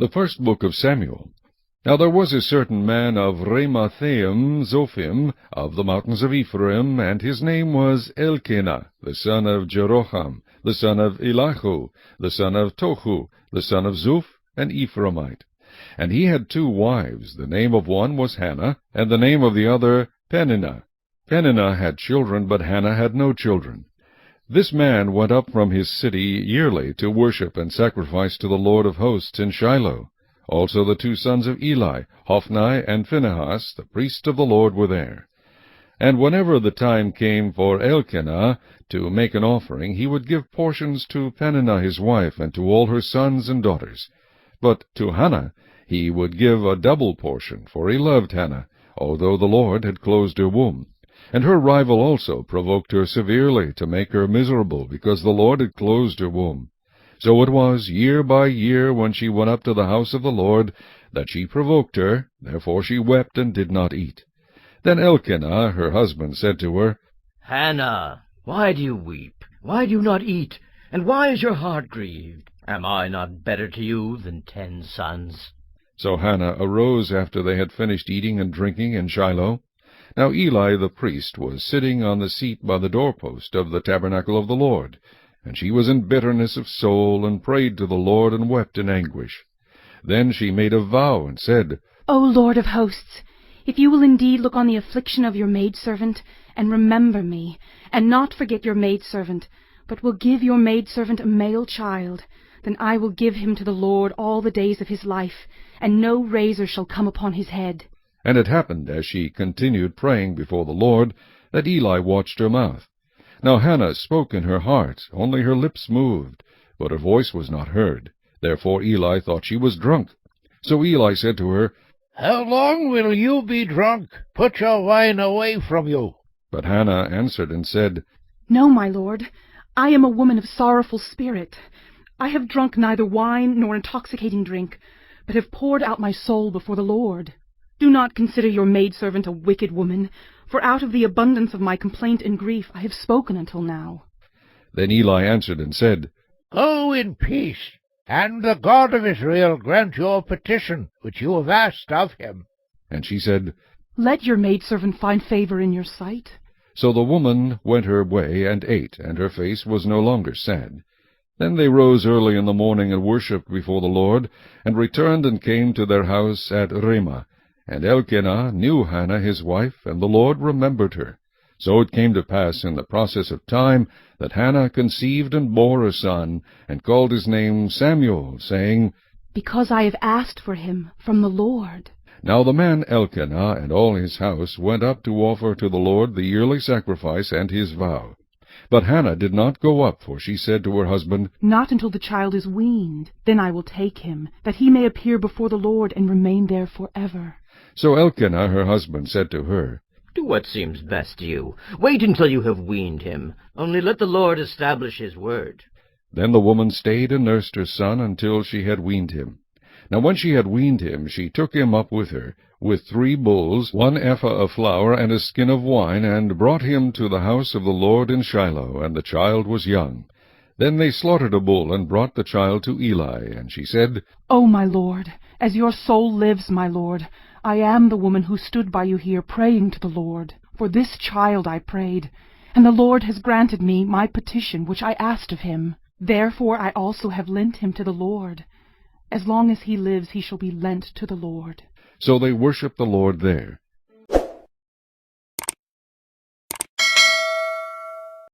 The first book of Samuel. Now there was a certain man of Ramathaim Zophim, of the mountains of Ephraim, and his name was Elkanah, the son of Jeroham, the son of Elihu, the son of Tohu, the son of Zuph, an Ephraimite. And he had 2 wives. The name of one was Hannah, and the name of the other Peninnah. Peninnah had children, but Hannah had no children. This man went up from his city yearly to worship and sacrifice to the Lord of hosts in Shiloh. Also the 2 sons of Eli, Hophni and Phinehas, the priests of the Lord, were there. And whenever the time came for Elkanah to make an offering, he would give portions to Peninnah his wife, and to all her sons and daughters. But to Hannah he would give a double portion, for he loved Hannah, although the Lord had closed her womb. And her rival also provoked her severely, to make her miserable, because the Lord had closed her womb. So it was, year by year, when she went up to the house of the Lord, that she provoked her. Therefore she wept and did not eat. Then Elkanah, her husband, said to her, Hannah, why do you weep? Why do you not eat? And why is your heart grieved? Am I not better to you than 10 sons? So Hannah arose after they had finished eating and drinking in Shiloh. Now Eli the priest was sitting on the seat by the doorpost of the tabernacle of the Lord. And she was in bitterness of soul, and prayed to the Lord, and wept in anguish. Then she made a vow, and said, O Lord of hosts, if you will indeed look on the affliction of your maidservant, and remember me, and not forget your maidservant, but will give your maidservant a male child, then I will give him to the Lord all the days of his life, and no razor shall come upon his head. And it happened, as she continued praying before the Lord, that Eli watched her mouth. Now Hannah spoke in her heart, only her lips moved, but her voice was not heard. Therefore Eli thought she was drunk. So Eli said to her, How long will you be drunk? Put your wine away from you. But Hannah answered and said, No, my lord, I am a woman of sorrowful spirit. I have drunk neither wine nor intoxicating drink, but have poured out my soul before the Lord. Do not consider your maidservant a wicked woman, for out of the abundance of my complaint and grief I have spoken until now. Then Eli answered and said, Go in peace, and the God of Israel grant your petition, which you have asked of him. And she said, Let your maidservant find favor in your sight. So the woman went her way and ate, and her face was no longer sad. Then they rose early in the morning and worshipped before the Lord, and returned and came to their house at Ramah. And Elkanah knew Hannah his wife, and the Lord remembered her. So it came to pass in the process of time that Hannah conceived and bore a son, and called his name Samuel, saying, Because I have asked for him from the Lord. Now the man Elkanah and all his house went up to offer to the Lord the yearly sacrifice and his vow. But Hannah did not go up, for she said to her husband, Not until the child is weaned, then I will take him, that he may appear before the Lord and remain there forever. So Elkanah her husband said to her, Do what seems best to you. Wait until you have weaned him. Only let the Lord establish his word. Then the woman stayed and nursed her son until she had weaned him. Now when she had weaned him, she took him up with her, with 3 bulls, 1 ephah of flour, and a skin of wine, and brought him to the house of the Lord in Shiloh, and the child was young. Then they slaughtered a bull, and brought the child to Eli, and she said, O my Lord, as your soul lives, my Lord, I am the woman who stood by you here praying to the Lord. For this child I prayed, and the Lord has granted me my petition which I asked of him. Therefore I also have lent him to the Lord. As long as he lives he shall be lent to the Lord. So they worshipped the Lord there.